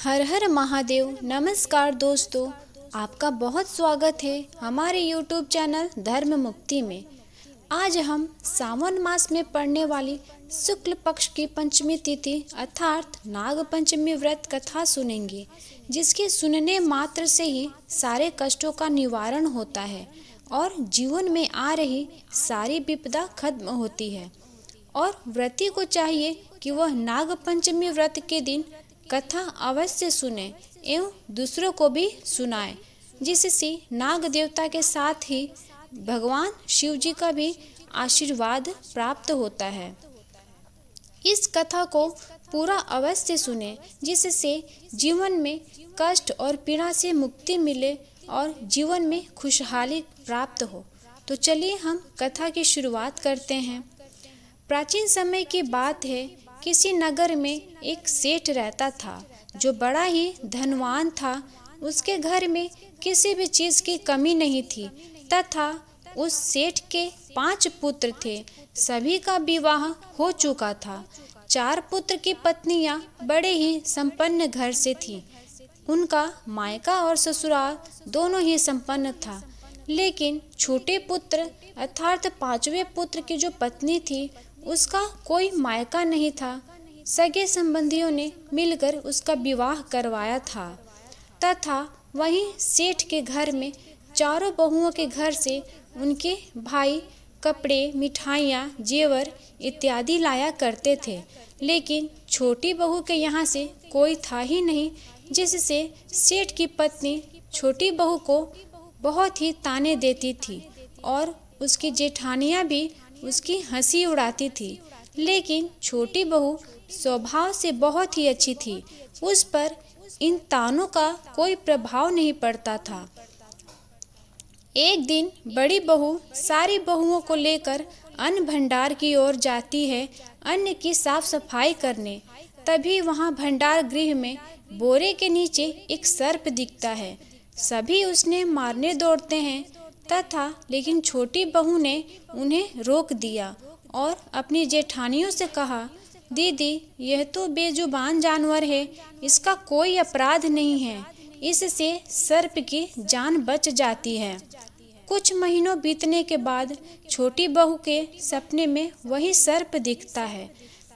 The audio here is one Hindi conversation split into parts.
हर हर महादेव। नमस्कार दोस्तों, आपका बहुत स्वागत है हमारे YouTube चैनल धर्म मुक्ति में। आज हम सावन मास में पड़ने वाली शुक्ल पक्ष की पंचमी तिथि अर्थात नाग पंचमी व्रत कथा सुनेंगे, जिसके सुनने मात्र से ही सारे कष्टों का निवारण होता है और जीवन में आ रही सारी विपदा खत्म होती है। और व्रती को चाहिए कि वह नाग पंचमी व्रत के दिन कथा अवश्य सुने एवं दूसरों को भी सुनाए, जिससे नाग देवता के साथ ही भगवान शिव जी का भी आशीर्वाद प्राप्त होता है। इस कथा को पूरा अवश्य सुने, जिससे जीवन में कष्ट और पीड़ा से मुक्ति मिले और जीवन में खुशहाली प्राप्त हो। तो चलिए हम कथा की शुरुआत करते हैं। प्राचीन समय की बात है, किसी नगर में एक सेठ रहता था जो बड़ा ही धनवान था। उसके घर में किसी भी चीज की कमी नहीं थी तथा उस सेठ के 5 पुत्र थे। सभी का विवाह हो चुका था। 4 पुत्र की पत्नियां बड़े ही संपन्न घर से थीं। उनका मायका और ससुराल दोनों ही संपन्न था, लेकिन छोटे पुत्र अर्थात 5वें पुत्र की जो पत्नी थी उसका कोई मायका नहीं था। सगे संबंधियों ने मिलकर उसका विवाह करवाया था तथा वहीं सेठ के घर में चारों बहुओं के घर से उनके भाई कपड़े, मिठाइयाँ, जेवर इत्यादि लाया करते थे, लेकिन छोटी बहू के यहाँ से कोई था ही नहीं, जिससे सेठ की पत्नी छोटी बहू को बहुत ही ताने देती थी और उसकी जेठानियाँ भी उसकी हंसी उड़ाती थी। लेकिन छोटी बहू स्वभाव से बहुत ही अच्छी थी, उस पर इन तानों का कोई प्रभाव नहीं पड़ता था। एक दिन बड़ी बहू सारी बहुओं को लेकर अन्न भंडार की ओर जाती है, अन्न की साफ सफाई करने। तभी वहां भंडार गृह में बोरे के नीचे एक सर्प दिखता है। सभी उसने मारने दौड़ते हैं तथा लेकिन छोटी बहू ने उन्हें रोक दिया और अपनी जेठानियों से कहा, दीदी यह तो बेजुबान जानवर है, इसका कोई अपराध नहीं है, इससे सर्प की जान बच जाती है। कुछ महीनों बीतने के बाद छोटी बहू के सपने में वही सर्प दिखता है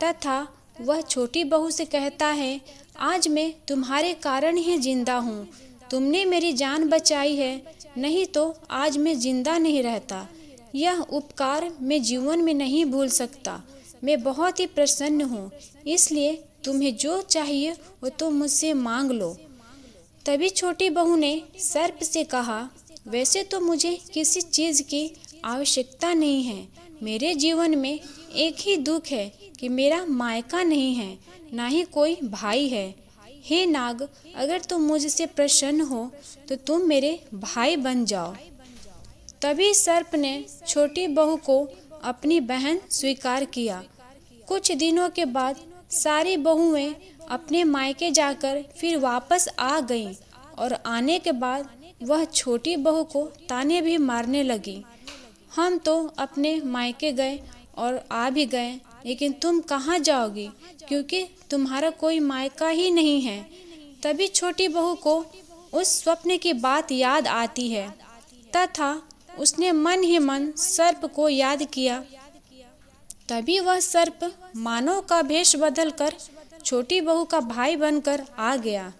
तथा वह छोटी बहू से कहता है, आज मैं तुम्हारे कारण ही जिंदा हूँ, तुमने मेरी जान बचाई है, नहीं तो आज मैं जिंदा नहीं रहता। यह उपकार मैं जीवन में नहीं भूल सकता। मैं बहुत ही प्रसन्न हूँ, इसलिए तुम्हें जो चाहिए वो तुम मुझसे मांग लो। तभी छोटी बहू ने सर्प से कहा, वैसे तो मुझे किसी चीज़ की आवश्यकता नहीं है। मेरे जीवन में एक ही दुख है कि मेरा मायका नहीं है, ना ही कोई भाई है। हे नाग, अगर तुम मुझसे प्रसन्न हो तो तुम मेरे भाई बन जाओ। तभी सर्प ने छोटी बहू को अपनी बहन स्वीकार किया। कुछ दिनों के बाद सारी बहुएं अपने मायके जाकर फिर वापस आ गईं और आने के बाद वह छोटी बहू को ताने भी मारने लगी। हम तो अपने मायके गए और आ भी गए, लेकिन तुम कहाँ जाओगी, क्योंकि तुम्हारा कोई मायका ही नहीं है। तभी छोटी बहू को उस स्वप्न की बात याद आती है तथा उसने मन ही मन सर्प को याद किया। तभी वह सर्प मानव का भेष बदलकर छोटी बहू का भाई बनकर आ गया।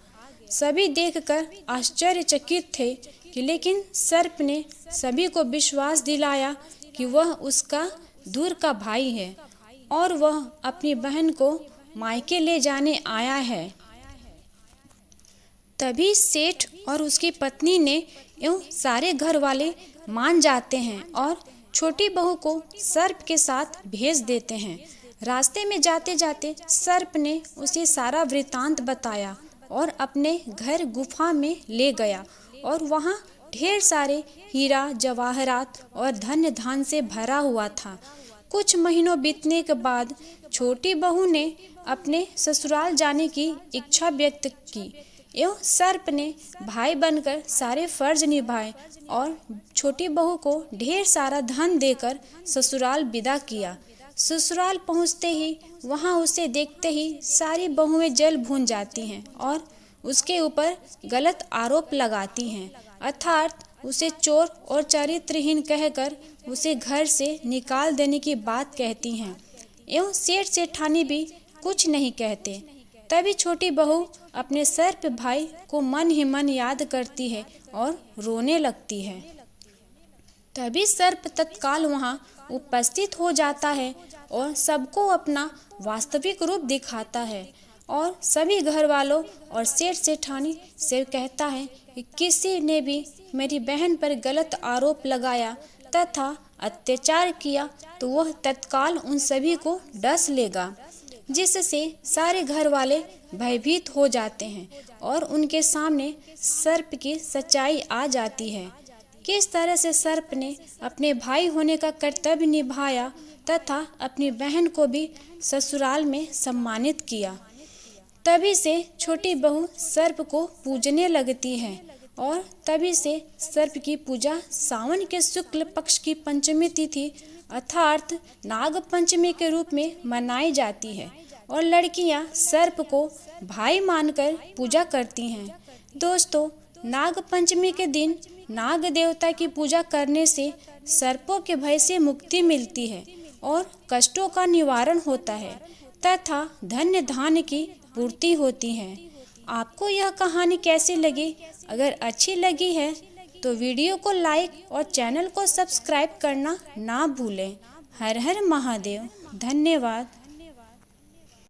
सभी देखकर आश्चर्यचकित थे कि लेकिन सर्प ने सभी को विश्वास दिलाया कि वह उसका दूर का भाई है और वह अपनी बहन को मायके ले जाने आया है। तभी सेठ और उसकी पत्नी ने एवं सारे घर वाले मान जाते हैं और छोटी बहू को सर्प के साथ भेज देते हैं। रास्ते में जाते जाते सर्प ने उसे सारा वृतांत बताया और अपने घर गुफा में ले गया और वहाँ ढेर सारे हीरा जवाहरात और धन धान से भरा हुआ था। कुछ महीनों बीतने के बाद छोटी बहू ने अपने ससुराल जाने की इच्छा व्यक्त की एवं सर्प ने भाई बनकर सारे फर्ज निभाए और छोटी बहू को ढेर सारा धन देकर ससुराल विदा किया। ससुराल पहुंचते ही वहां उसे देखते ही सारी बहुएं जल भून जाती हैं और उसके ऊपर गलत आरोप लगाती हैं, अर्थात उसे चोर और चरित्रहीन कहकर उसे घर से निकाल देने की बात कहती हैं। एवं सेठ सेठानी भी कुछ नहीं कहते। तभी छोटी बहू अपने सर्प भाई को मन ही मन याद करती है और रोने लगती है। तभी सर्प तत्काल वहां उपस्थित हो जाता है और सबको अपना वास्तविक रूप दिखाता है और सभी घर वालों और सेठ सेठानी से कहता है कि किसी ने भी मेरी बहन पर गलत आरोप लगाया तथा अत्याचार किया तो वह तत्काल उन सभी को डस लेगा, जिससे सारे घर वाले भयभीत हो जाते हैं और उनके सामने सर्प की सच्चाई आ जाती है। किस तरह से सर्प ने अपने भाई होने का कर्तव्य निभाया तथा अपनी बहन को भी ससुराल में सम्मानित किया। तभी से छोटी बहू सर्प को पूजने लगती है और तभी से सर्प की पूजा सावन के शुक्ल पक्ष की पंचमी तिथि अर्थात नाग पंचमी के रूप में मनाई जाती है और लड़कियां सर्प को भाई मानकर पूजा करती हैं। दोस्तों, नाग पंचमी के दिन नाग देवता की पूजा करने से सर्पों के भय से मुक्ति मिलती है और कष्टों का निवारण होता है तथा धन्य धान्य की पूर्ति होती है। आपको यह कहानी कैसी लगी? अगर अच्छी लगी है तो वीडियो को लाइक और चैनल को सब्सक्राइब करना ना भूलें। हर हर महादेव। धन्यवाद।